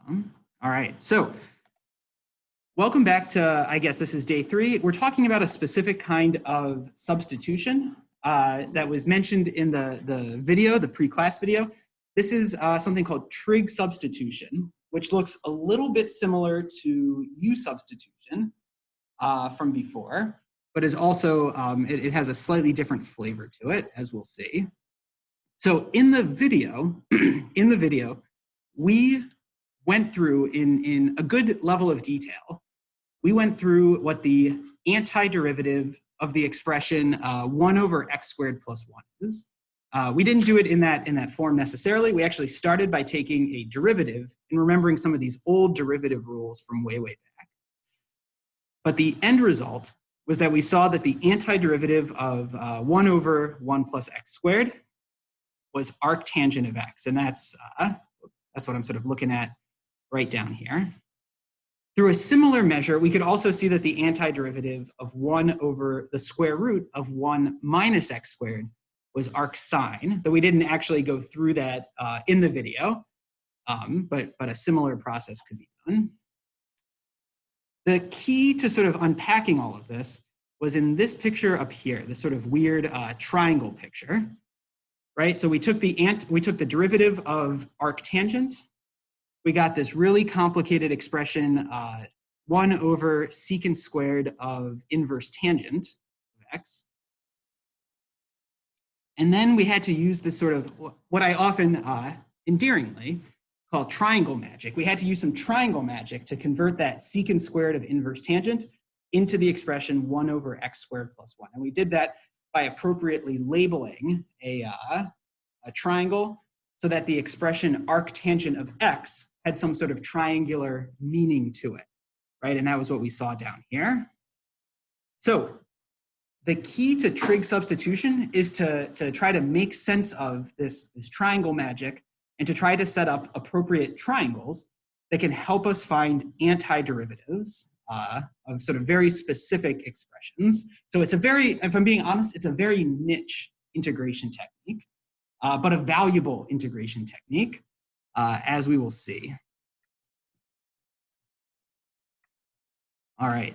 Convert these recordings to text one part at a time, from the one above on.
All right, so welcome back to, I guess this is day 3. We're talking about a specific kind of substitution that was mentioned in the video, the pre-class video. This is something called trig substitution, which looks a little bit similar to U substitution from before, but is also, it has a slightly different flavor to it, as we'll see. So in the video, we went through in a good level of detail. We went through what the antiderivative of the expression 1 over x squared plus 1 is. We didn't do it in that form necessarily. We actually started by taking a derivative and remembering some of these old derivative rules from way, way back. But the end result was that we saw that the antiderivative of 1 over 1 plus x squared was arctangent of x. And that's what I'm sort of looking at right down here. Through a similar measure, we could also see that the antiderivative of 1 over the square root of 1 minus x squared was arcsine, though we didn't actually go through that in the video, but a similar process could be done. The key to sort of unpacking all of this was in this picture up here, this sort of weird triangle picture, right? So we took the derivative of arctangent. We got this really complicated expression, 1 over secant squared of inverse tangent of x. And then we had to use this sort of, what I often endearingly call triangle magic. We had to use some triangle magic to convert that secant squared of inverse tangent into the expression 1 over x squared plus 1. And we did that by appropriately labeling a triangle so that the expression arctangent of x had some sort of triangular meaning to it, right? And that was what we saw down here. So the key to trig substitution is to try to make sense of this triangle magic and to try to set up appropriate triangles that can help us find antiderivatives of sort of very specific expressions. So it's a very, if I'm being honest, it's a very niche integration technique, but a valuable integration technique, as we will see. All right.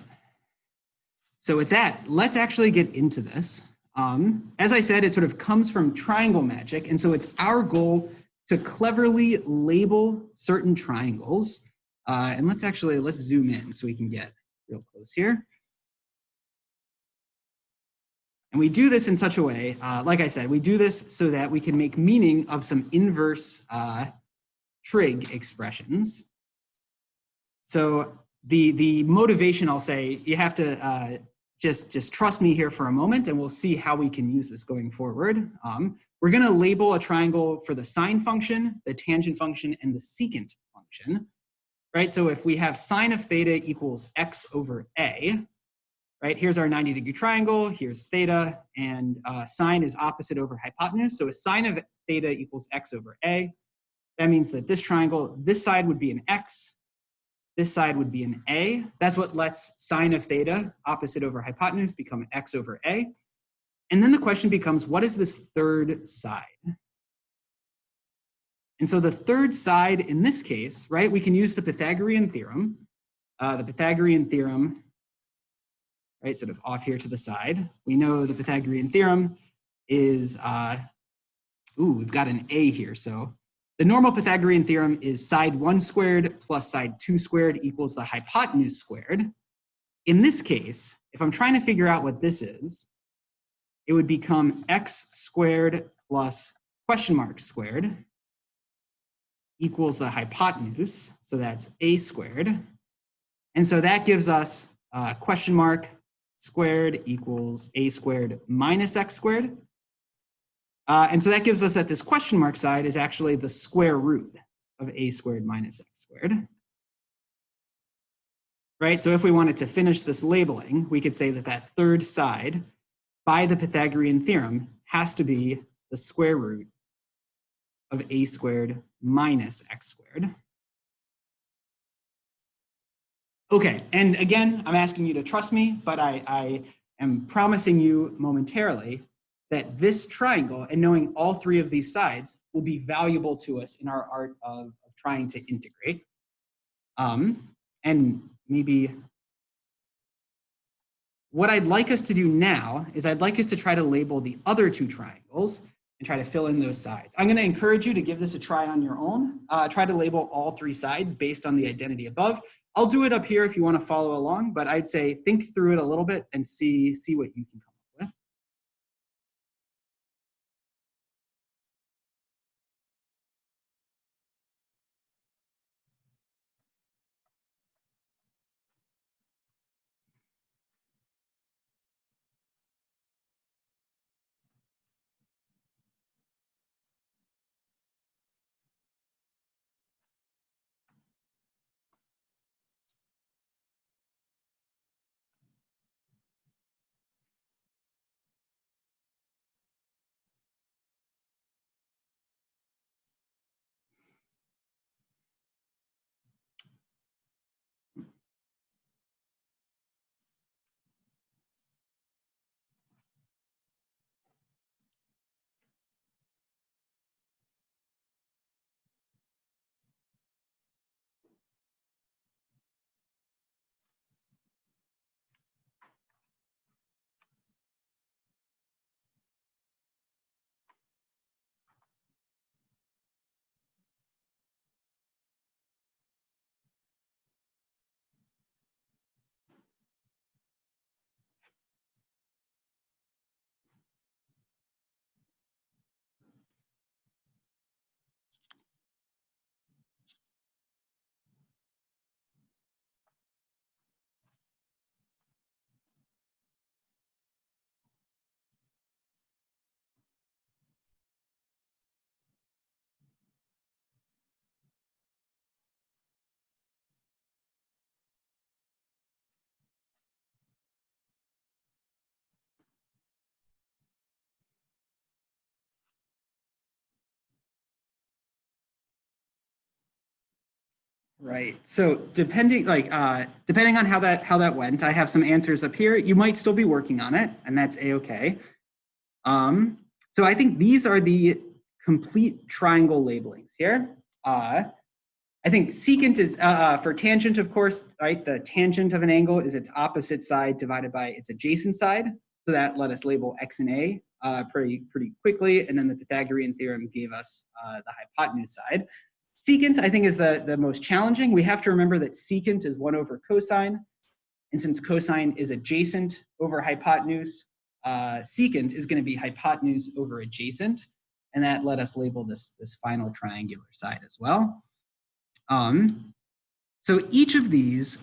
So with that, let's actually get into this. As I said, it sort of comes from triangle magic, and so it's our goal to cleverly label certain triangles. And let's zoom in so we can get real close here. And we do this in such a way, like I said, we do this so that we can make meaning of some inverse trig expressions. So the motivation, I'll say, you have to just trust me here for a moment, and we'll see how we can use this going forward. We're going to label a triangle for the sine function, the tangent function, and the secant function, right? So if we have sine of theta equals x over a, right? Here's our 90-degree triangle, here's theta, and sine is opposite over hypotenuse. So a sine of theta equals x over a. That means that this triangle, this side would be an x, this side would be an a. That's what lets sine of theta, opposite over hypotenuse, become x over a. And then the question becomes, what is this third side? And so the third side in this case, right, we can use the Pythagorean theorem. The Pythagorean theorem, right, sort of off here to the side. We know the Pythagorean theorem is, we've got an a here, so the normal Pythagorean theorem is side 1 squared plus side 2 squared equals the hypotenuse squared. In this case, if I'm trying to figure out what this is, it would become x squared plus question mark squared equals the hypotenuse. So that's a squared. And so that gives us question mark squared equals a squared minus x squared. And so that gives us that this question mark side is actually the square root of a squared minus x squared. Right, so if we wanted to finish this labeling, we could say that that third side by the Pythagorean theorem has to be the square root of a squared minus x squared. Okay, and again, I'm asking you to trust me, but I am promising you momentarily that this triangle and knowing all three of these sides will be valuable to us in our art of trying to integrate. And maybe what I'd like us to do now is I'd like us to try to label the other two triangles and try to fill in those sides. I'm going to encourage you to give this a try on your own. Try to label all three sides based on the identity above. I'll do it up here if you want to follow along, but I'd say think through it a little bit and see what you can come up with. Right. So depending on how that went, I have some answers up here. You might still be working on it, and that's a-okay. So I think these are the complete triangle labelings here. I think secant is for tangent, of course, right? The tangent of an angle is its opposite side divided by its adjacent side. So that let us label x and a pretty quickly, and then the Pythagorean theorem gave us the hypotenuse side. Secant, I think, is the most challenging. We have to remember that secant is 1 over cosine, and since cosine is adjacent over hypotenuse, secant is going to be hypotenuse over adjacent, and that let us label this final triangular side as well. So each of these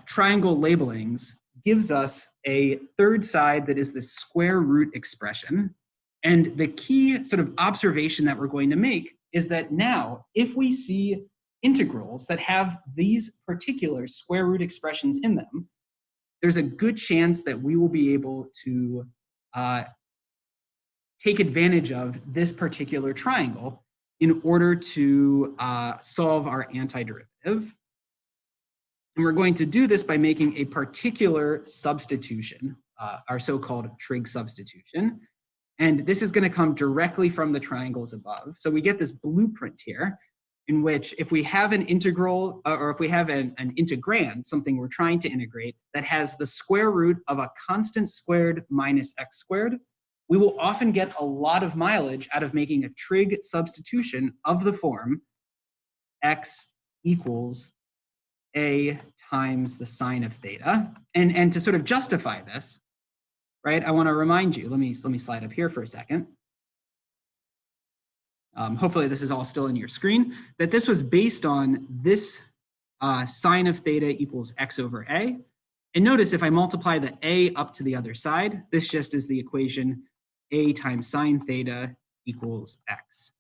triangle labelings gives us a third side that is the square root expression. And the key sort of observation that we're going to make is that now, if we see integrals that have these particular square root expressions in them, there's a good chance that we will be able to take advantage of this particular triangle in order to solve our antiderivative. And we're going to do this by making a particular substitution, our so-called trig substitution. And this is going to come directly from the triangles above. So we get this blueprint here in which if we have an integral, or if we have an integrand, something we're trying to integrate, that has the square root of a constant squared minus x squared, we will often get a lot of mileage out of making a trig substitution of the form x equals a times the sine of theta. And to sort of justify this, right, I want to remind you, let me slide up here for a second. Hopefully this is all still in your screen, that this was based on this sine of theta equals x over a. And notice if I multiply the a up to the other side, this just is the equation a times sine theta equals x.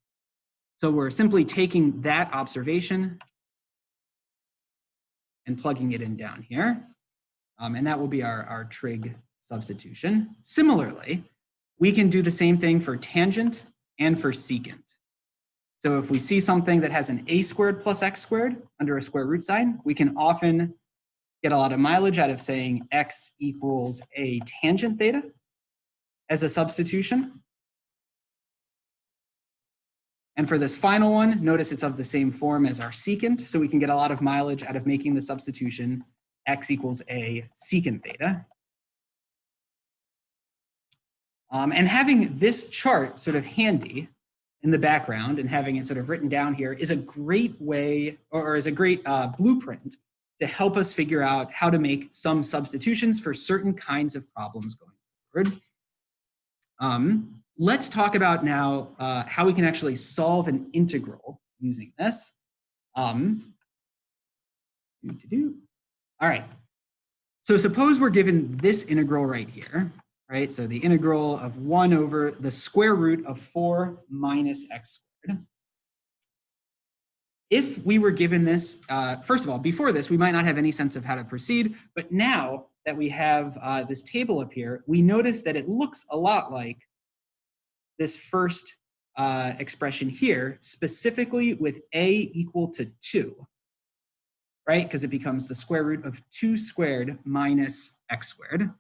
So we're simply taking that observation and plugging it in down here. And that will be our trig substitution. Similarly, we can do the same thing for tangent and for secant. So if we see something that has an a squared plus x squared under a square root sign, we can often get a lot of mileage out of saying x equals a tangent theta as a substitution. And for this final one, notice it's of the same form as our secant, so we can get a lot of mileage out of making the substitution x equals a secant theta. And having this chart sort of handy in the background and having it sort of written down here is a great way, or is a great blueprint to help us figure out how to make some substitutions for certain kinds of problems going forward. Let's talk about now how we can actually solve an integral using this. All right. So suppose we're given this integral right here, right? So the integral of 1 over the square root of 4 minus x squared. If we were given this, first of all, before this, we might not have any sense of how to proceed, but now that we have this table up here, we notice that it looks a lot like this first expression here, specifically with a equal to 2, right? Because it becomes the square root of 2 squared minus x squared.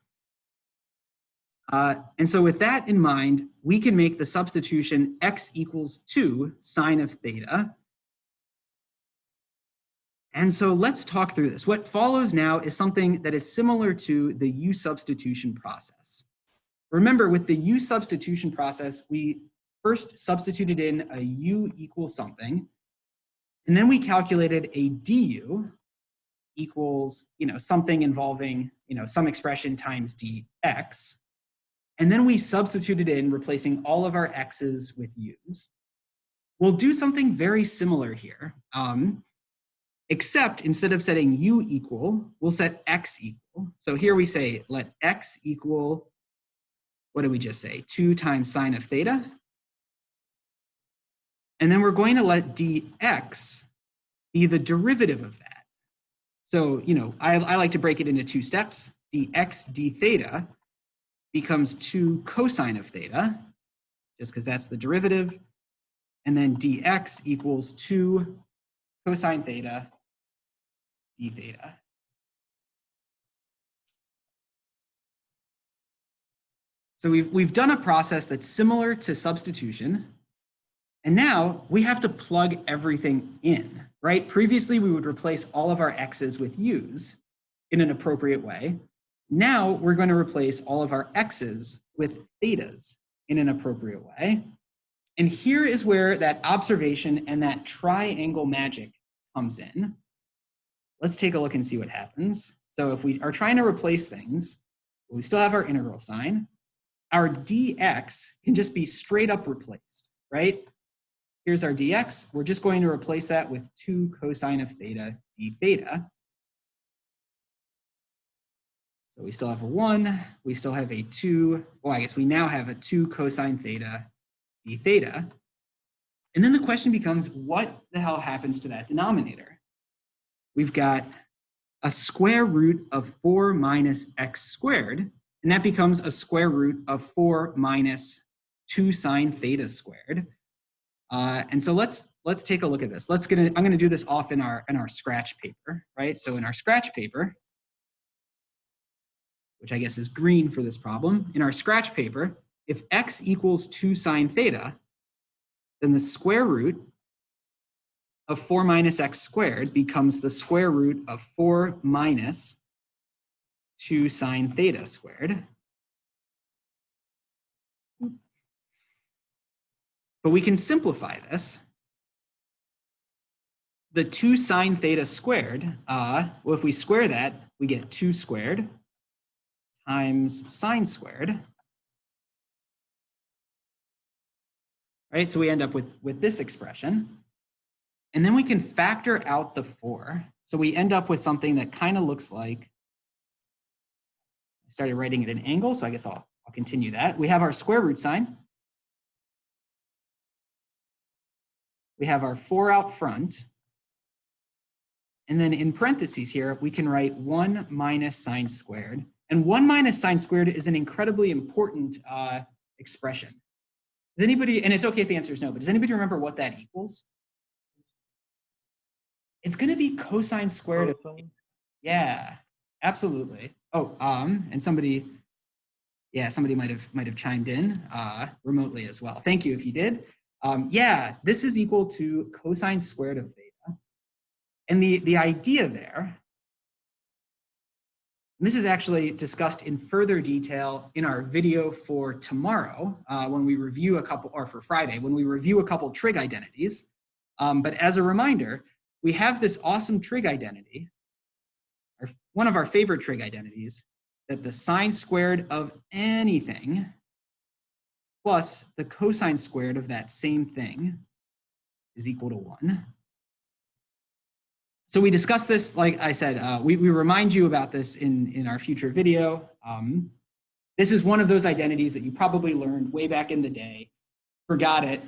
And so with that in mind, we can make the substitution x equals 2 sine of theta. And so let's talk through this. What follows now is something that is similar to the u substitution process. Remember, with the u substitution process, we first substituted in a u equals something, and then we calculated a du equals, something involving, some expression times dx. And then we substituted in, replacing all of our x's with u's. We'll do something very similar here, except instead of setting u equal, we'll set x equal. So here we say, let x equal, what did we just say? 2 times sine of theta. And then we're going to let dx be the derivative of that. So, I like to break it into 2 steps. dx d theta becomes 2 cosine of theta, just because that's the derivative. And then dx equals 2 cosine theta d theta. So we've done a process that's similar to substitution. And now we have to plug everything in, right? Previously, we would replace all of our x's with u's in an appropriate way. Now we're going to replace all of our x's with thetas in an appropriate way. And here is where that observation and that triangle magic comes in. Let's take a look and see what happens. So if we are trying to replace things, we still have our integral sign. Our dx can just be straight up replaced, right? Here's our dx. We're just going to replace that with 2 cosine of theta d theta. So we still have a 1, we still have a 2, well, I guess we now have a 2 cosine theta d theta. And then the question becomes, what the hell happens to that denominator? We've got a square root of 4 minus x squared, and that becomes a square root of 4 minus 2 sine theta squared. And so let's take a look at this. I'm going to do this off in our scratch paper, right? So in our scratch paper, which I guess is green for this problem, in our scratch paper, if x equals 2 sine theta, then the square root of 4 minus x squared becomes the square root of 4 minus 2 sine theta squared. But we can simplify this. The 2 sine theta squared, well, if we square that, we get 2 squared times sine squared. Right, so we end up with this expression. And then we can factor out the 4. So we end up with something that kind of looks like, I started writing at an angle, so I guess I'll continue that. We have our square root sign. We have our 4 out front. And then in parentheses here, we can write 1 minus sine squared. And 1 minus sine squared is an incredibly important expression. Does anybody, and it's okay if the answer is no, but does anybody remember what that equals? It's going to be cosine squared. Yeah, absolutely. Oh, and somebody might have chimed in remotely as well. Thank you if you did. Yeah, this is equal to cosine squared of theta. And the idea there, and this is actually discussed in further detail in our video for tomorrow when we review a couple, or for Friday, when we review a couple trig identities. But as a reminder, we have this awesome trig identity, one of our favorite trig identities, that the sine squared of anything plus the cosine squared of that same thing is equal to 1. So we discussed this, like I said, we remind you about this in our future video. This is one of those identities that you probably learned way back in the day, forgot it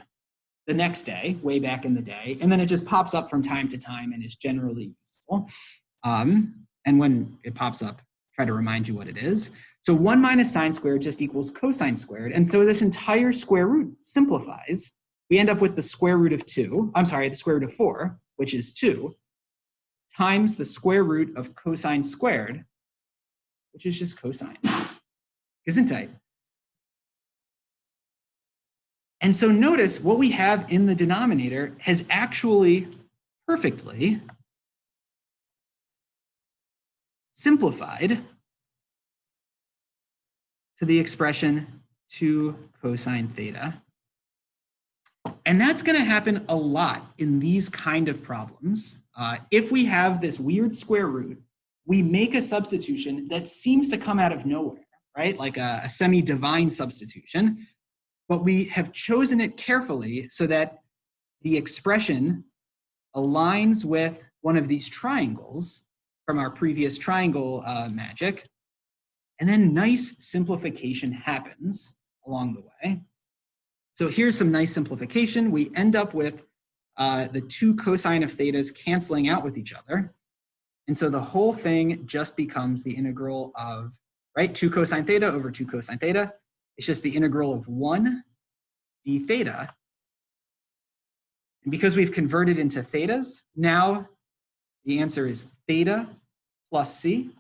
the next day, way back in the day, and then it just pops up from time to time and is generally useful. And when it pops up, try to remind you what it is. So 1 minus sine squared just equals cosine squared. And so this entire square root simplifies. We end up with the square root of 2, I'm sorry, the square root of 4, which is 2, times the square root of cosine squared, which is just cosine. Gesundheit. And so notice what we have in the denominator has actually perfectly simplified to the expression 2 cosine theta. And that's going to happen a lot in these kind of problems. If we have this weird square root, we make a substitution that seems to come out of nowhere, right? Like a semi-divine substitution. But we have chosen it carefully so that the expression aligns with one of these triangles from our previous triangle magic. And then nice simplification happens along the way. So here's some nice simplification. We end up with the 2 cosine of thetas canceling out with each other. And so the whole thing just becomes the integral of, right, 2 cosine theta over 2 cosine theta. It's just the integral of 1 d theta. And because we've converted into thetas, now the answer is theta plus c.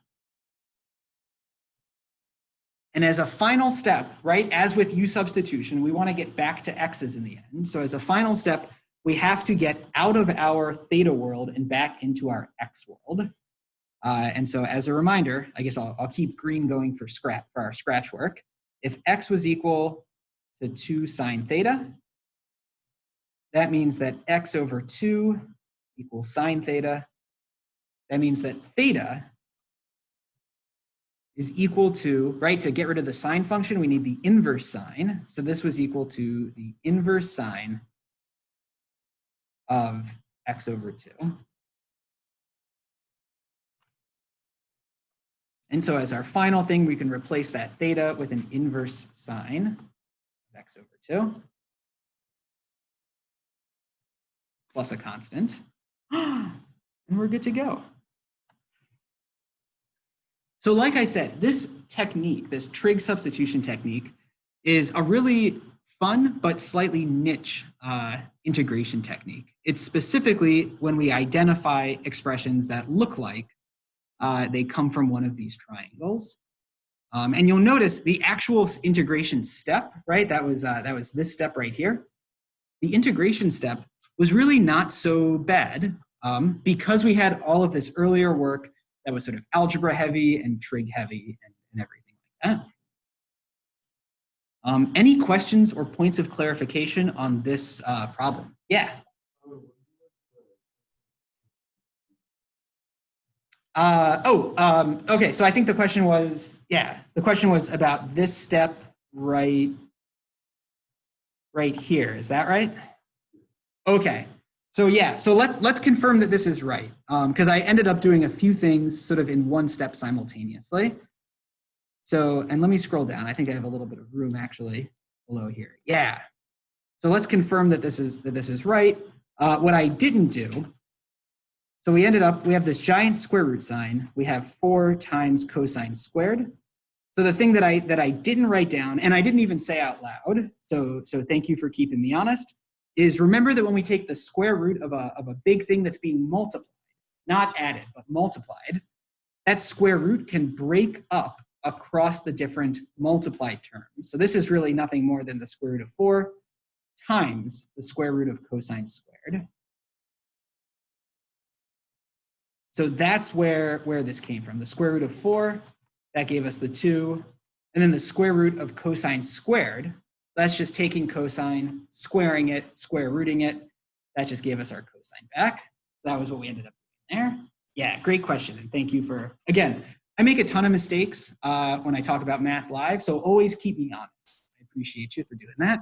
And as a final step, right, as with u substitution, we want to get back to x's in the end. So as a final step, we have to get out of our theta world and back into our x world. And so as a reminder, I guess I'll keep green going for our scratch work. If x was equal to 2 sine theta, that means that x over 2 equals sine theta. That means that theta is equal to, right, to get rid of the sine function, we need the inverse sine. So this was equal to the inverse sine of x over 2. And so as our final thing, we can replace that theta with an inverse sine of x over 2 plus a constant. And we're good to go. So like I said, this technique, this trig substitution technique, is a really fun but slightly niche integration technique. It's specifically when we identify expressions that look like they come from one of these triangles. And you'll notice the actual integration step, right? That was this step right here. The integration step was really not so bad because we had all of this earlier work that was sort of algebra heavy and trig heavy and everything like that. Any questions or points of clarification on this problem? Yeah. Okay, so I think the question was, the question was about this step right here. Is that right? Okay. So yeah, so let's confirm that this is right, because I ended up doing a few things sort of in one step simultaneously. So, and let me scroll down. I think I have a little bit of room actually below here. Yeah. So let's confirm that this is right. What I didn't do, so we have this giant square root sign. We have 4 times cosine squared. So the thing that I didn't write down, and I didn't even say out loud, so thank you for keeping me honest, is remember that when we take the square root of a big thing that's being multiplied, not added, but multiplied, that square root can break up across the different multiplied terms. So this is really nothing more than the square root of 4 times the square root of cosine squared. So that's where this came from. The square root of 4, that gave us the 2. And then the square root of cosine squared, that's just taking cosine, squaring it, square rooting it. That just gave us our cosine back. So that was what we ended up doing there. Yeah, great question. And thank you for, again, I make a ton of mistakes when I talk about math live, so always keep me honest. I appreciate you for doing that.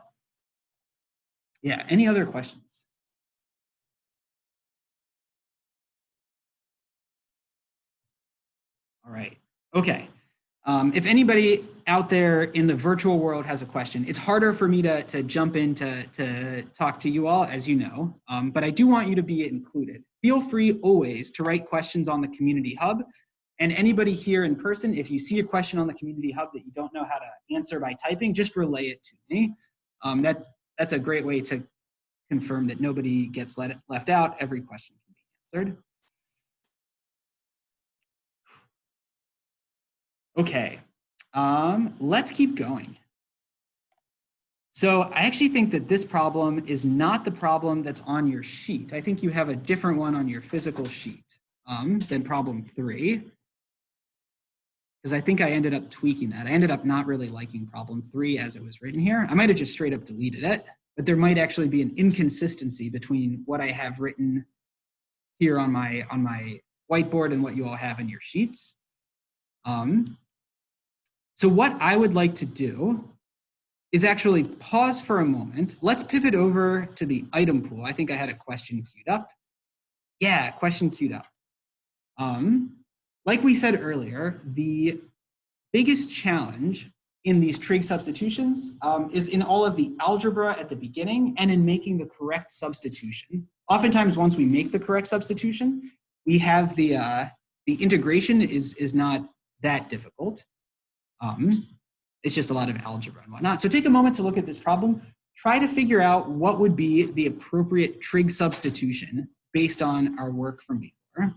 Yeah, any other questions? All right, okay. If anybody out there in the virtual world has a question, it's harder for me to jump in to talk to you all, as you know, but I do want you to be included. Feel free always to write questions on the Community Hub, and anybody here in person, if you see a question on the Community Hub that you don't know how to answer by typing, just relay it to me. That's a great way to confirm that nobody gets left out. Every question can be answered. Okay, let's keep going. So I actually think that this problem is not the problem that's on your sheet. I think you have a different one on your physical sheet than problem 3. Because I think I ended up tweaking that. I ended up not really liking problem 3 as it was written here. I might have just straight up deleted it, but there might actually be an inconsistency between what I have written here on my whiteboard and what you all have in your sheets. So what I would like to do is actually pause for a moment. Let's pivot over to the item pool. I think I had a question queued up. Yeah, question queued up. Like we said earlier, the biggest challenge in these trig substitutions is in all of the algebra at the beginning and in making the correct substitution. Oftentimes, once we make the correct substitution, we have the integration is not that difficult. It's just a lot of algebra and whatnot. So take a moment to look at this problem. Try to figure out what would be the appropriate trig substitution based on our work from before.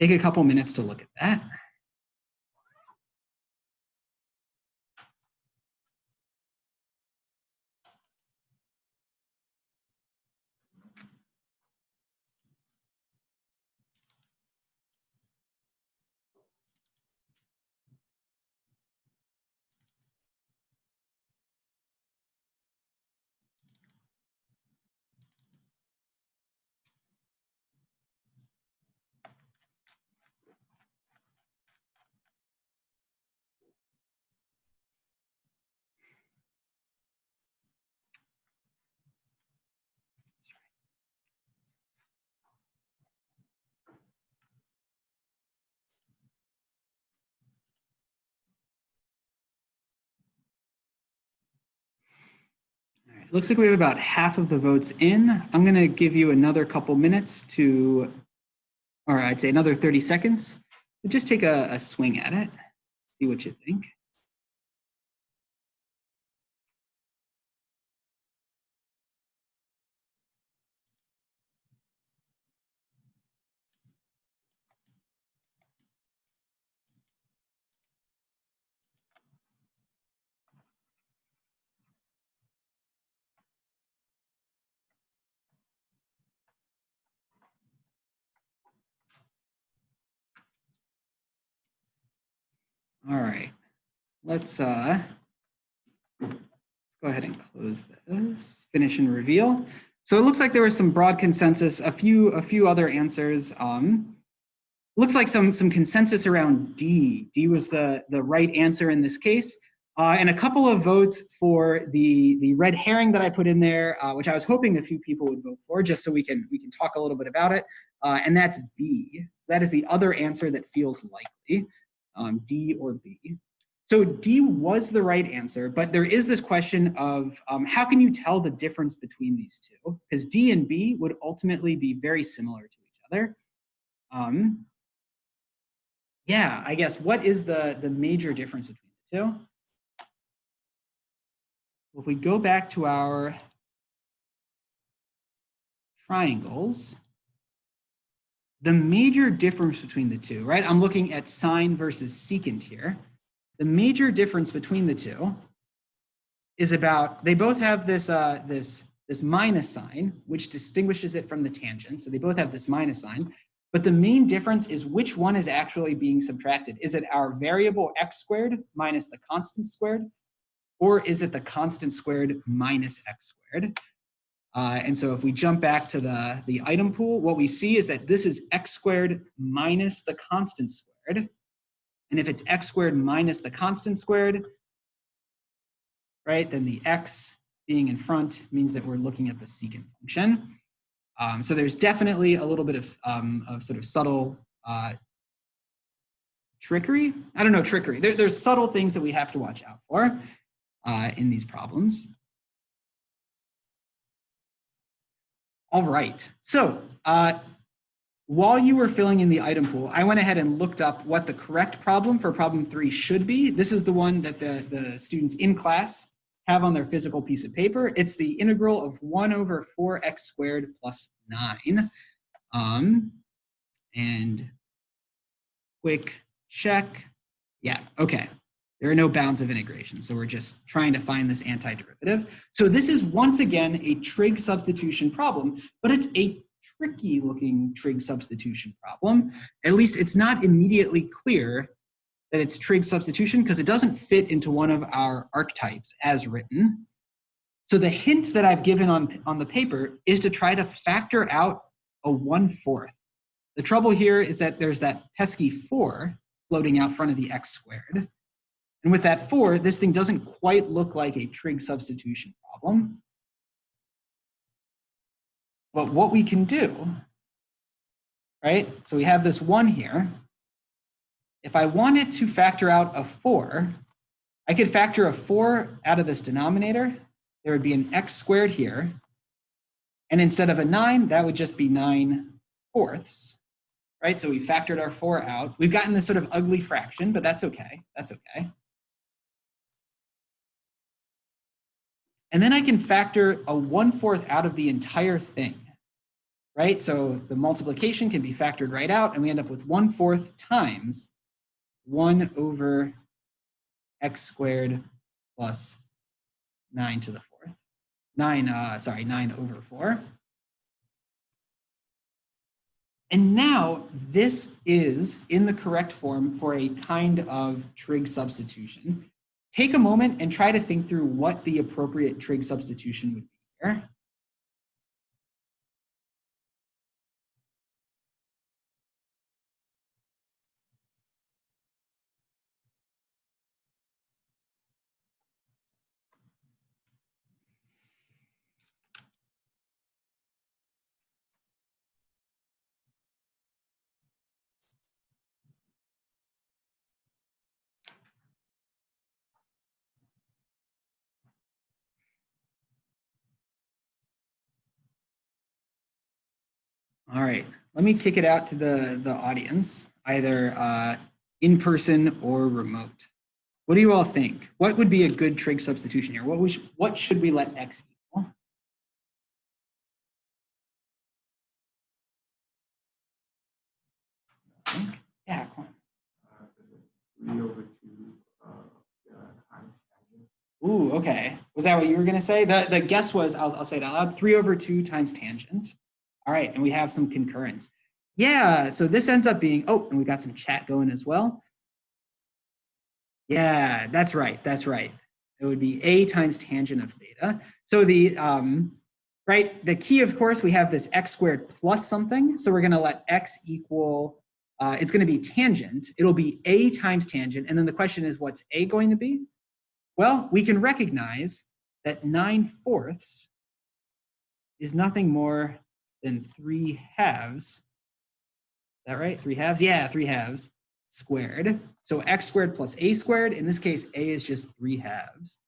Take a couple minutes to look at that. All right, looks like we have about half of the votes in. I'm going to give you another couple minutes to, or I'd say another 30 seconds, to just take a swing at it, see what you think. All right, let's go ahead and close this, finish and reveal. So it looks like there was some broad consensus, a few other answers. Looks like some consensus around D. D was the right answer in this case. And a couple of votes for the red herring that I put in there, which I was hoping a few people would vote for, just so we can talk a little bit about it. And that's B. So that is the other answer that feels likely, D or B. So D was the right answer, but there is this question of how can you tell the difference between these two? Because D and B would ultimately be very similar to each other. Yeah, I guess what is the major difference between the two? Well, if we go back to our triangles, the major difference between the two, right? I'm looking at sine versus secant here. The major difference between the two is about, they both have this, this minus sign, which distinguishes it from the tangent. So they both have this minus sign. But the main difference is which one is actually being subtracted. Is it our variable x squared minus the constant squared? Or is it the constant squared minus x squared? And so if we jump back to the item pool, what we see is that this is x squared minus the constant squared. And if it's x squared minus the constant squared, right, then the x being in front means that we're looking at the secant function. So there's definitely a little bit of sort of subtle trickery. I don't know, trickery. There's subtle things that we have to watch out for in these problems. All right, so while you were filling in the item pool, I went ahead and looked up what the correct problem for problem 3 should be. This is the one that the students in class have on their physical piece of paper. It's the integral of 1 over 4x squared plus 9. And quick check. Yeah, okay. There are no bounds of integration, so we're just trying to find this antiderivative. So this is once again a trig substitution problem, but it's a tricky looking trig substitution problem. At least it's not immediately clear that it's trig substitution because it doesn't fit into one of our archetypes as written. So the hint that I've given on the paper is to try to factor out a 1/4. The trouble here is that there's that pesky 4 floating out front of the x squared. And with that 4, this thing doesn't quite look like a trig substitution problem. But what we can do, right? So we have this 1 here. If I wanted to factor out a 4, I could factor a 4 out of this denominator. There would be an x squared here. And instead of a 9, that would just be 9/4, right? So we factored our 4 out. We've gotten this sort of ugly fraction, but that's okay. That's okay. And then I can factor a 1/4 out of the entire thing, right? So the multiplication can be factored right out, and we end up with 1/4 times 1 over x squared plus 9 to the 4th. 9 over 4. And now this is in the correct form for a kind of trig substitution. Take a moment and try to think through what the appropriate trig substitution would be here. All right, let me kick it out to the audience, either in person or remote. What do you all think? What would be a good trig substitution here? What should we let x equal? Yeah, come on. 3 over 2 times tangent. Ooh, okay. Was that what you were going to say? The guess was, I'll say it out loud, 3 over 2 times tangent. All right, and we have some concurrence. Yeah, so this ends up being, oh, and we got some chat going as well. Yeah, that's right, that's right. It would be a times tangent of theta. So the, right, the key, of course, we have this x squared plus something. So we're going to let x equal, it's going to be tangent. It'll be a times tangent. And then the question is, what's a going to be? Well, we can recognize that 9/4 is nothing more than 3/2. Is that right? 3/2? Yeah, 3/2 squared. So x squared plus a squared. In this case, a is just 3/2.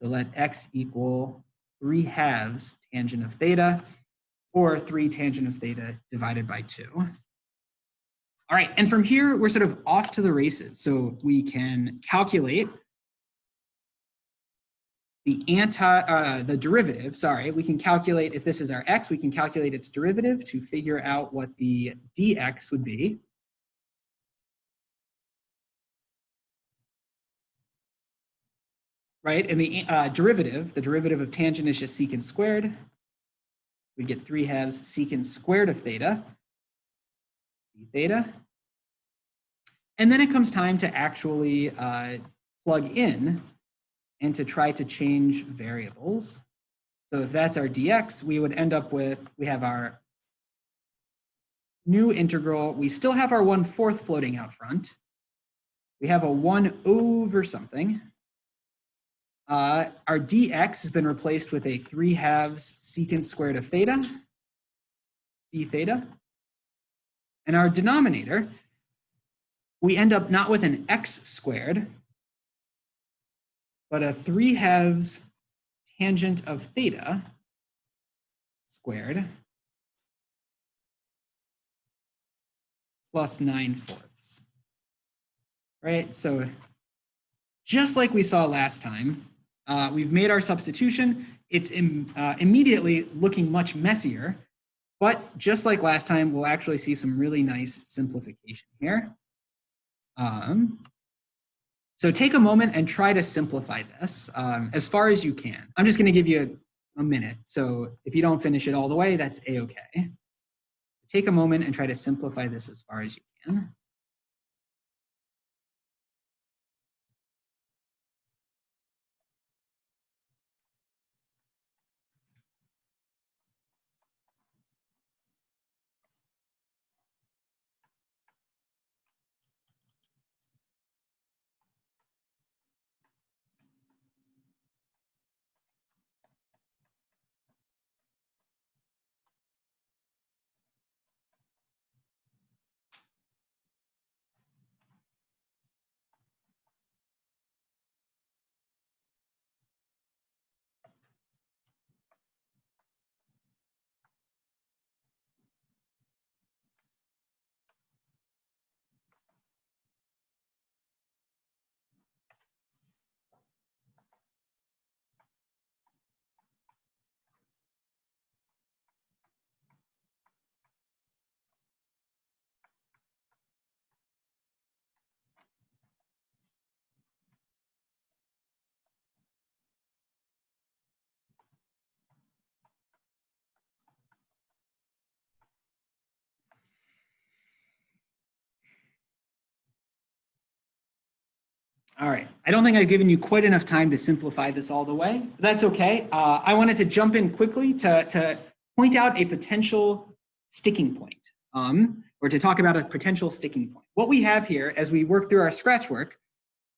So let x equal 3/2 tangent of theta, or 3 tangent of theta divided by 2. All right, and from here, we're sort of off to the races. So we can calculate the derivative, sorry, we can calculate, if this is our x, we can calculate its derivative to figure out what the dx would be. right? And the derivative of tangent is just secant squared. We get 3/2 secant squared of theta, d theta. And then it comes time to actually plug in and to try to change variables. So if that's our dx, we would end up with, we have our new integral. We still have our 1/4 floating out front. We have a 1 over something. Our dx has been replaced with a 3/2 secant squared of theta, d theta. And our denominator, we end up not with an x squared, but a 3/2 tangent of theta squared plus 9/4. Right, so just like we saw last time, we've made our substitution. It's immediately looking much messier, but just like last time, we'll actually see some really nice simplification here. So take a moment and try to simplify this as far as you can. I'm just going to give you a minute. So if you don't finish it all the way, that's a-okay. Take a moment and try to simplify this as far as you can. All right, I don't think I've given you quite enough time to simplify this all the way. That's okay. I wanted to jump in quickly to point out a potential sticking point, or to talk about a potential sticking point. What we have here as we work through our scratch work,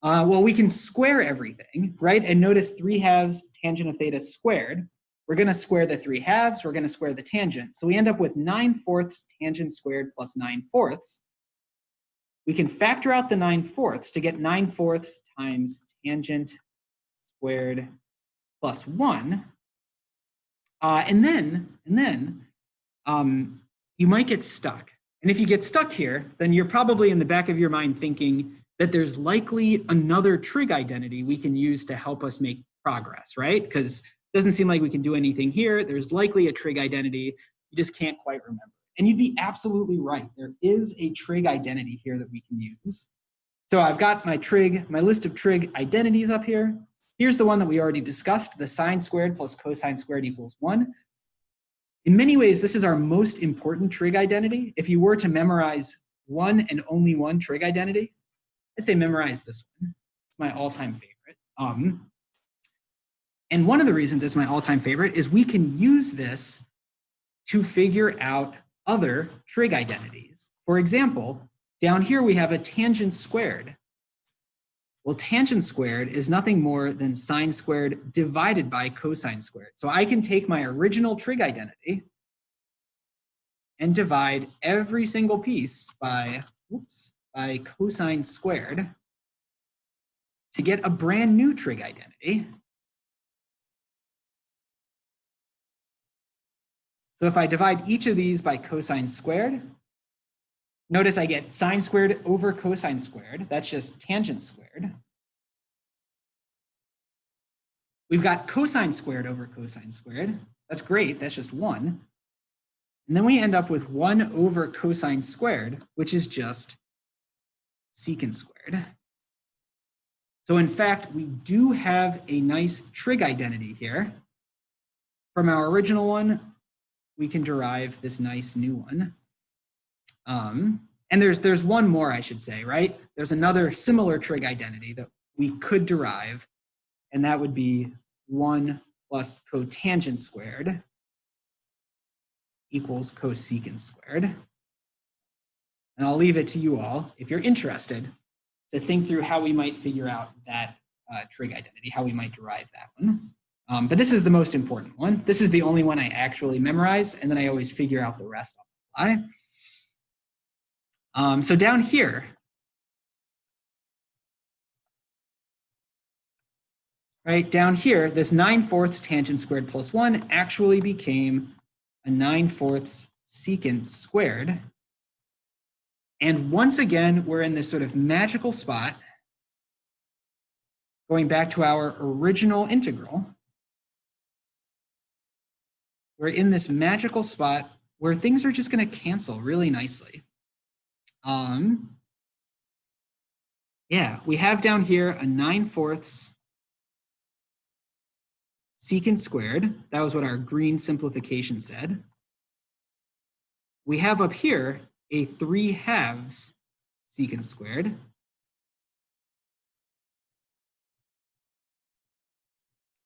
well, we can square everything, right? And notice 3/2 tangent of theta squared. We're going to square the 3/2, we're going to square the tangent. So we end up with 9/4 tangent squared plus 9/4. We can factor out the 9/4 to get 9/4 times tangent squared plus 1. And then you might get stuck. And if you get stuck here, then you're probably in the back of your mind thinking that there's likely another trig identity we can use to help us make progress, right? Because it doesn't seem like we can do anything here. There's likely a trig identity. You just can't quite remember. And you'd be absolutely right. There is a trig identity here that we can use. So I've got my list of trig identities up here. Here's the one that we already discussed, the sine squared plus cosine squared equals 1. In many ways, this is our most important trig identity. If you were to memorize one and only one trig identity, I'd say memorize this one. It's my all-time favorite. And one of the reasons it's my all-time favorite is we can use this to figure out other trig identities. For example, down here we have a tangent squared. Well, tangent squared is nothing more than sine squared divided by cosine squared. So I can take my original trig identity and divide every single piece by cosine squared to get a brand new trig identity. So if I divide each of these by cosine squared, notice I get sine squared over cosine squared. That's just tangent squared. We've got cosine squared over cosine squared. That's great. That's just 1. And then we end up with 1 over cosine squared, which is just secant squared. So in fact, we do have a nice trig identity here. From our original one, we can derive this nice new one. And there's one more, I should say, right? There's another similar trig identity that we could derive, and that would be 1 plus cotangent squared equals cosecant squared. And I'll leave it to you all, if you're interested, to think through how we might figure out that trig identity, how we might derive that one. But this is the most important one. This is the only one I actually memorize, and then I always figure out the rest on the fly. So down here, right, down here, this 9/4 tangent squared plus 1 actually became a 9/4 secant squared. And once again, we're in this sort of magical spot, going back to our original integral. We're in this magical spot where things are just going to cancel really nicely. Yeah, we have down here a 9/4 secant squared. That was what our green simplification said. We have up here a 3/2 secant squared.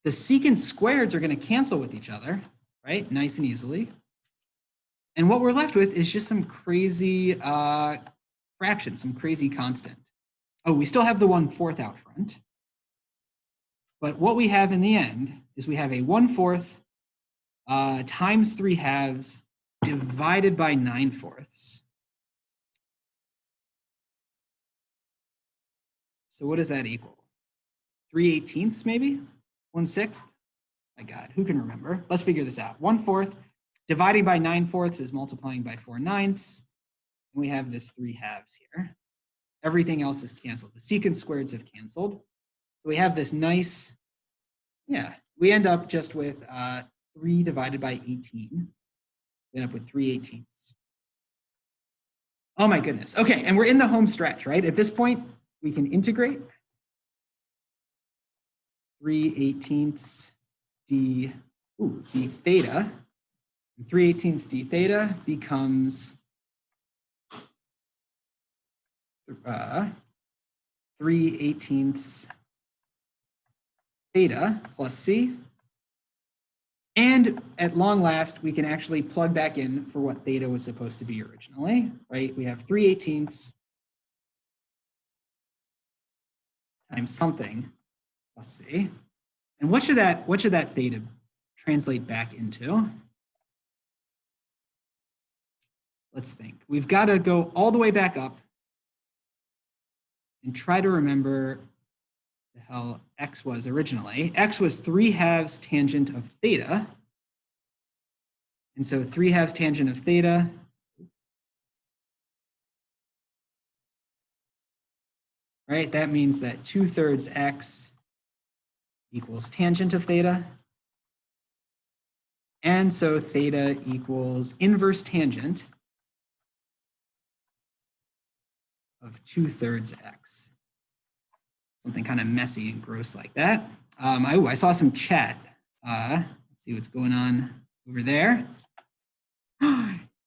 The secant squareds are going to cancel with each other, right? Nice and easily. And what we're left with is just some crazy fraction, some crazy constant. Oh, we still have the 1/4 out front. But what we have in the end is we have a 1/4 times 3/2 divided by 9/4. So what does that equal? 3/18 maybe? 1/6? My God, who can remember? Let's figure this out. 1/4 dividing by 9/4 is multiplying by 4/9. And we have this 3/2 here. Everything else is canceled. The secant squareds have canceled. So we have this nice, yeah, we end up just with 3 divided by 18. We end up with 3/18. Oh my goodness. Okay, and we're in the home stretch, right? At this point, we can integrate 3/18 d theta. And 3/18 d theta becomes 3/18 theta plus c. And at long last, we can actually plug back in for what theta was supposed to be originally, right? We have 3/18 times something plus c. And what should that theta translate back into? Let's think. We've got to go all the way back up and try to remember the hell x was originally. X was 3/2 tangent of theta. And so 3/2 tangent of theta right? That means that 2/3 x equals tangent of theta. And so theta equals inverse tangent of 2/3 x. Something kind of messy and gross like that. I saw some chat. Let's see what's going on over there.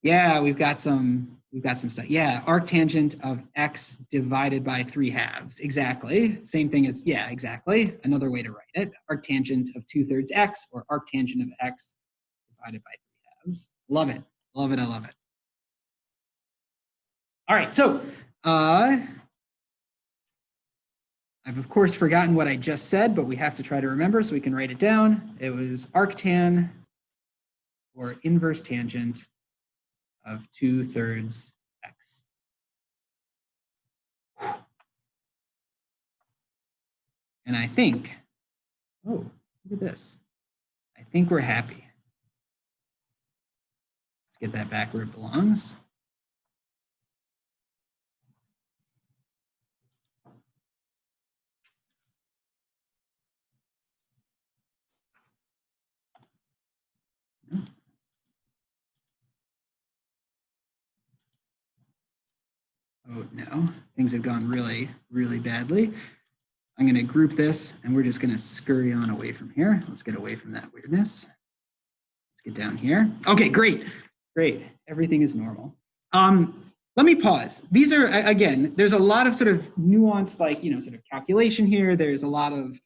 Yeah, we've got some stuff. Yeah, arctangent of x divided by 3/2. Exactly. Same thing as, yeah, exactly. Another way to write it. Arctangent of 2/3 x, or arctangent of x divided by 3/2. Love it. Love it. I love it. All right, so I've of course forgotten what I just said, but we have to try to remember so we can write it down. It was arctan, or inverse tangent, of 2/3 x. And I think, oh, look at this. I think we're happy. Let's get that back where it belongs. Oh no, things have gone really, really badly. I'm going to group this, and we're just going to scurry on away from here. Let's get away from that weirdness. Let's get down here. Okay, great. Great. Everything is normal. Let me pause. These are, again, there's a lot of sort of nuanced, like, sort of calculation here. There's a lot of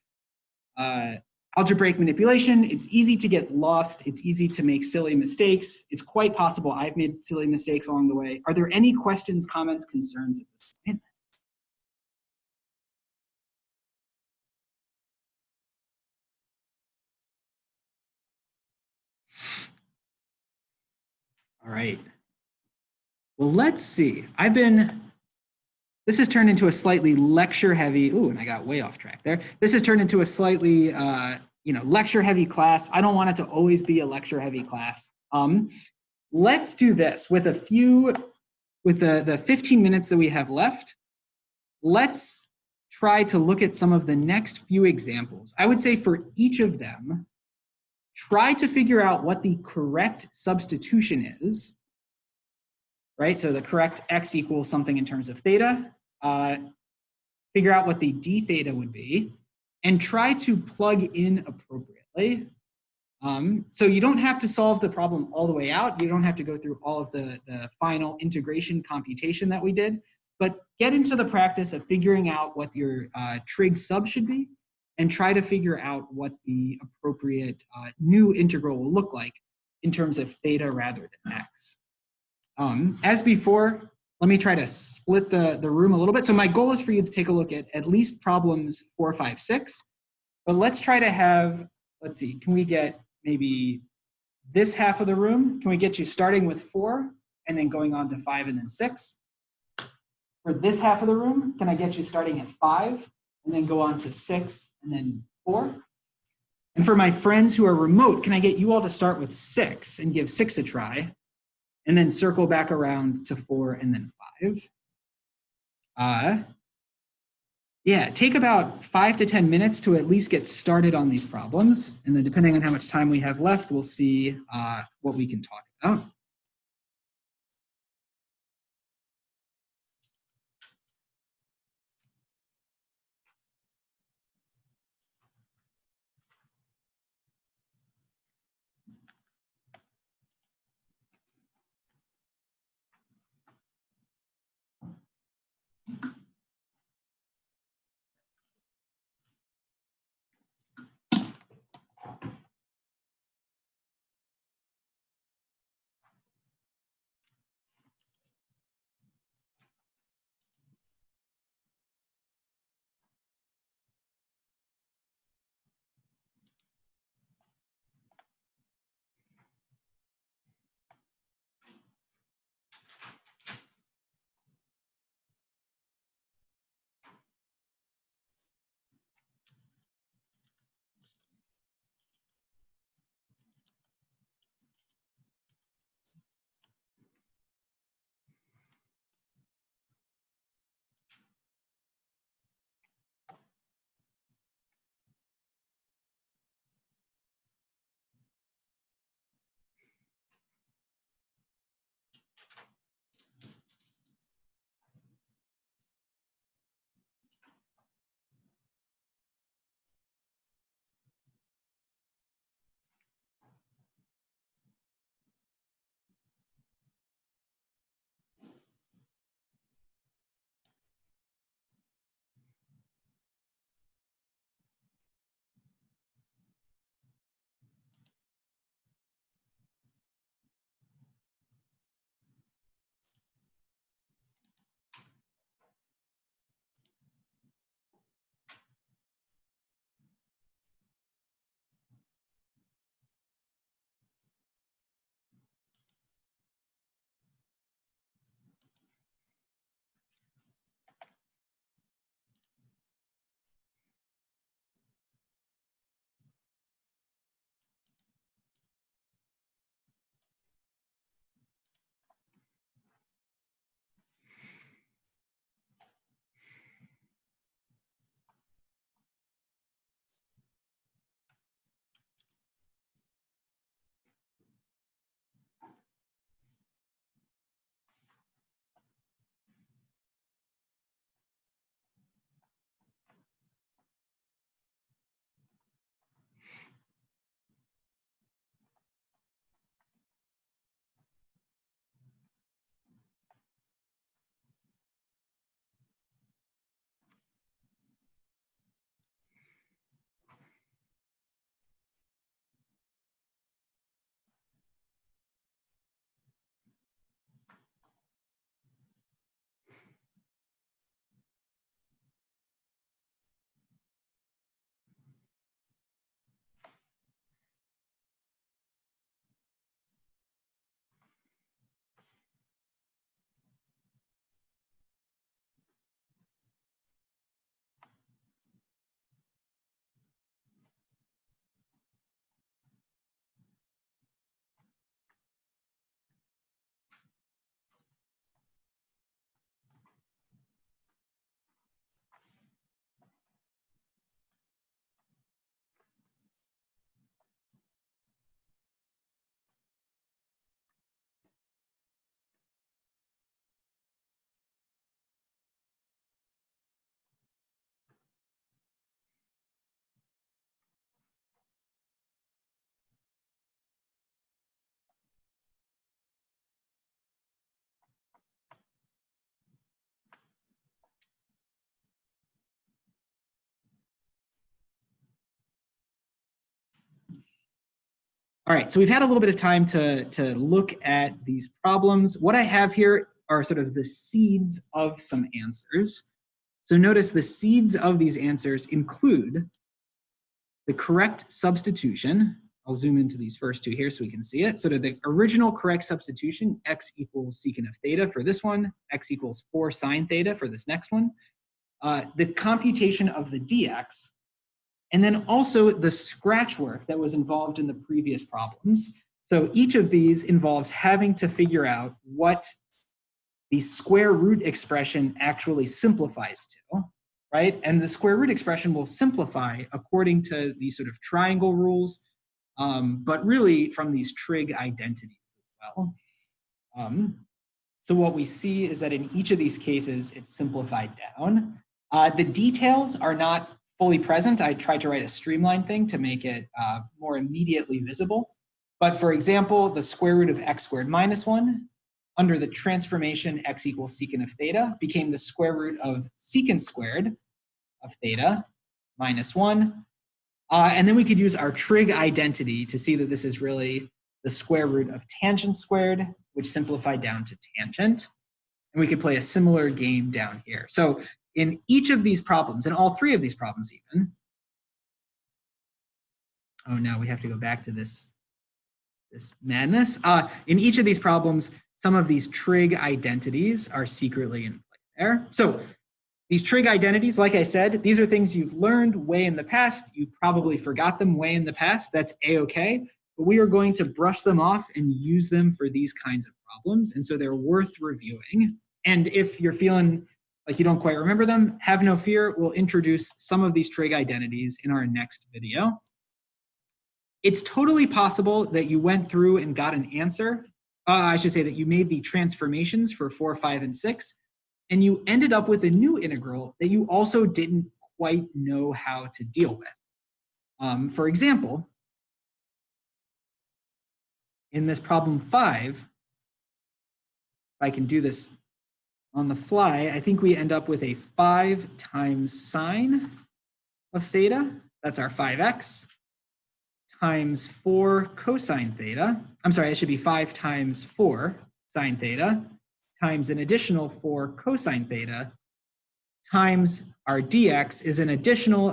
algebraic manipulation. It's easy to get lost. It's easy to make silly mistakes. It's quite possible I've made silly mistakes along the way. Are there any questions, comments, concerns at this point? All right. Well, let's see. This has turned into a slightly lecture heavy, ooh, and I got way off track there. This has turned into a slightly, lecture heavy class. I don't want it to always be a lecture heavy class. Let's do this with the 15 minutes that we have left. Let's try to look at some of the next few examples. I would say for each of them, try to figure out what the correct substitution is, right? So the correct x equals something in terms of theta, figure out what the d theta would be, and try to plug in appropriately. So you don't have to solve the problem all the way out. You don't have to go through all of the final integration computation that we did, but get into the practice of figuring out what your trig sub should be and try to figure out what the appropriate new integral will look like in terms of theta rather than x. As before, let me try to split the room a little bit. So my goal is for you to take a look at least problems 4, 5, 6, but let's try to have, let's see, can we get maybe this half of the room? Can we get you starting with 4 and then going on to 5 and then 6? For this half of the room, can I get you starting at 5 and then go on to 6 and then 4? And for my friends who are remote, can I get you all to start with 6 and give 6 a try and then circle back around to 4 and then 5? Yeah, take about 5 to 10 minutes to at least get started on these problems. And then depending on how much time we have left, we'll see what we can talk about. All right, so we've had a little bit of time to look at these problems. What I have here are sort of the seeds of some answers. So notice the seeds of these answers include the correct substitution. I'll zoom into these first two here so we can see it. So to the original correct substitution, x equals secant of theta for this one, x equals 4 sine theta for this next one. The computation of the dx, and then also the scratch work that was involved in the previous problems. So each of these involves having to figure out what the square root expression actually simplifies to, right? And the square root expression will simplify according to these sort of triangle rules, but really from these trig identities as well. So what we see is that in each of these cases, it's simplified down. The details are not fully present. I tried to write a streamlined thing to make it more immediately visible. But for example, the square root of x squared minus 1 under the transformation x equals secant of theta became the square root of secant squared of theta minus 1. And then we could use our trig identity to see that this is really the square root of tangent squared, which simplified down to tangent. And we could play a similar game down here. So in each of these problems, in all three of these problems even, oh no, we have to go back to this madness. In each of these problems, some of these trig identities are secretly in play there. So these trig identities, like I said, these are things you've learned way in the past. You probably forgot them way in the past. That's a-okay. But we are going to brush them off and use them for these kinds of problems. And so they're worth reviewing. And if you're feeling like you don't quite remember them, have no fear. We'll introduce some of these trig identities in our next video. It's totally possible that you went through and got an answer. I should say that you made the transformations for 4, 5, and 6, and you ended up with a new integral that you also didn't quite know how to deal with. For example, in this problem 5, if I can do this on the fly, I think we end up with a 5 times sine of theta, that's our 5x, times 4 cosine theta. I'm sorry, it should be 5 times 4 sine theta times an additional 4 cosine theta times our dx is an additional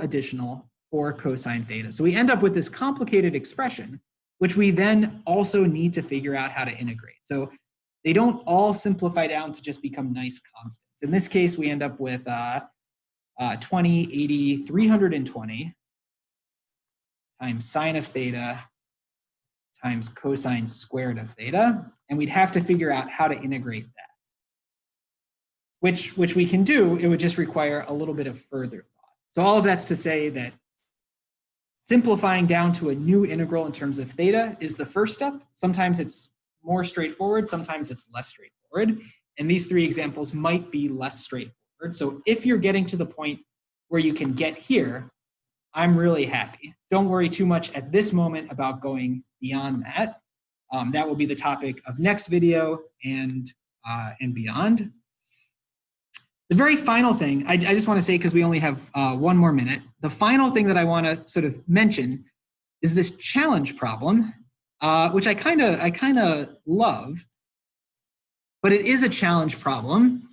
4 cosine theta. So we end up with this complicated expression, which we then also need to figure out how to integrate. So they don't all simplify down to just become nice constants. In this case, we end up with 20, 80, 320 times sine of theta times cosine squared of theta. And we'd have to figure out how to integrate that, which we can do. It would just require a little bit of further thought. So all of that's to say that simplifying down to a new integral in terms of theta is the first step. Sometimes it's more straightforward, sometimes it's less straightforward. And these three examples might be less straightforward. So if you're getting to the point where you can get here, I'm really happy. Don't worry too much at this moment about going beyond that. That will be the topic of next video and beyond. The very final thing, I just want to say, because we only have 1 more minute, the final thing that I want to sort of mention is this challenge problem, which I kind of love, but it is a challenge problem.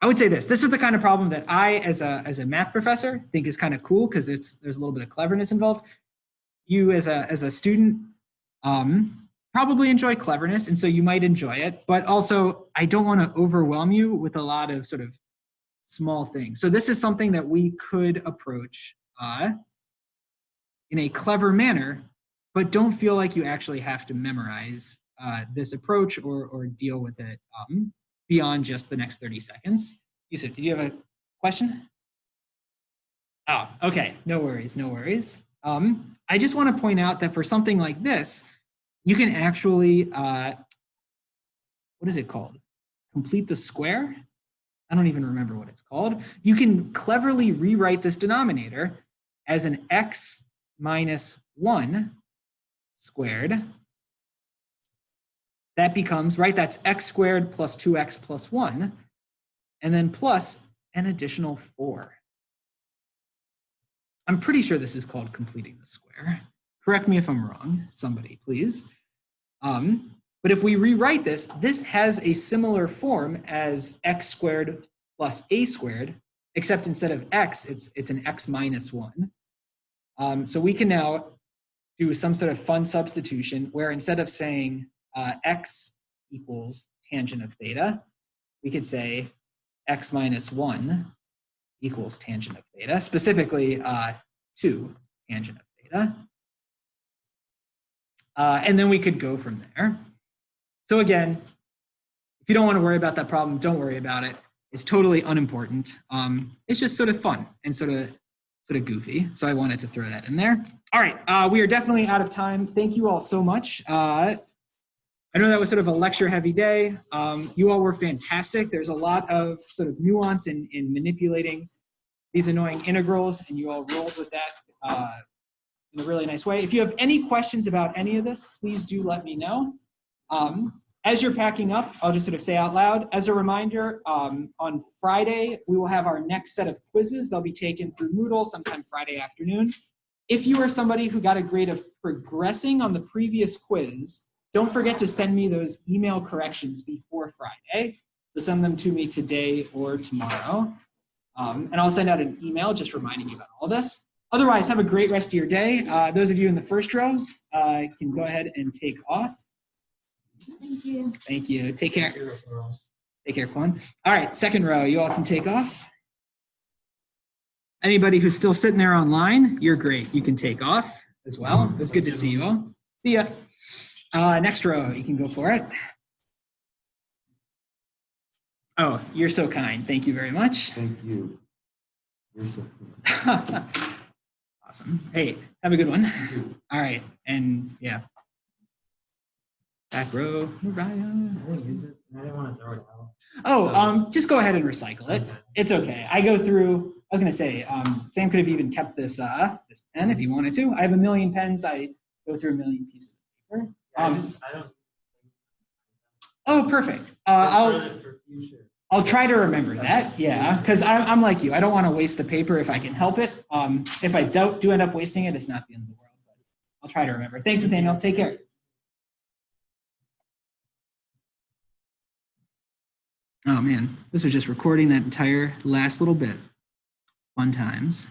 I would say this is the kind of problem that I, as a math professor, think is kind of cool because there's a little bit of cleverness involved. You as a student probably enjoy cleverness, and so you might enjoy it, but also I don't want to overwhelm you with a lot of sort of small things. So this is something that we could approach in a clever manner, but don't feel like you actually have to memorize this approach or deal with it beyond just the next 30 seconds. Yusuf, did you have a question? Oh, okay, no worries, no worries. I just want to point out that for something like this, you can actually, what is it called? Complete the square? I don't even remember what it's called. You can cleverly rewrite this denominator as an x minus 1 squared. That becomes, right, that's x squared plus 2x plus 1, and then plus an additional 4. I'm pretty sure this is called completing the square. Correct me if I'm wrong, somebody, please. But if we rewrite this, this has a similar form as x squared plus a squared, except instead of x, it's an x minus 1. So we can now do some sort of fun substitution where instead of saying x equals tangent of theta, we could say x minus 1 equals tangent of theta, specifically 2 tangent of theta. And then we could go from there. So again, if you don't want to worry about that problem, don't worry about it. It's totally unimportant. It's just sort of fun and sort of goofy. So I wanted to throw that in there. All right, we are definitely out of time. Thank you all so much. I know that was sort of a lecture-heavy day. You all were fantastic. There's a lot of sort of nuance in manipulating these annoying integrals, and you all rolled with that in a really nice way. If you have any questions about any of this, please do let me know. As you're packing up, I'll just sort of say out loud, as a reminder, on Friday, we will have our next set of quizzes. They'll be taken through Moodle sometime Friday afternoon. If you are somebody who got a grade of progressing on the previous quiz, don't forget to send me those email corrections before Friday. So send them to me today or tomorrow. And I'll send out an email just reminding you about all this. Otherwise, have a great rest of your day. Those of you in the first row can go ahead and take off. Thank you. Thank you. Take care. Take care, Quan. All right, second row, you all can take off. Anybody who's still sitting there online, you're great. You can take off as well. It's good to see you all. See ya. Next row, you can go for it. Oh, you're so kind. Thank you very much. Thank you. You're so kind. Awesome. Hey, have a good one. All right, and yeah. Back row, Mariah. I didn't use this, and I didn't want to throw it out. Oh, just go ahead and recycle it. It's okay. I go through, I was gonna say, Sam could have even kept this this pen if he wanted to. I have a million pens. I go through a million pieces of paper. I don't. Oh, perfect. I'll try to remember that. Yeah, because I'm like you. I don't want to waste the paper if I can help it. If I do end up wasting it, it's not the end of the world. But I'll try to remember. Thanks, Nathaniel. Take care. Oh man, this was just recording that entire last little bit. Fun times.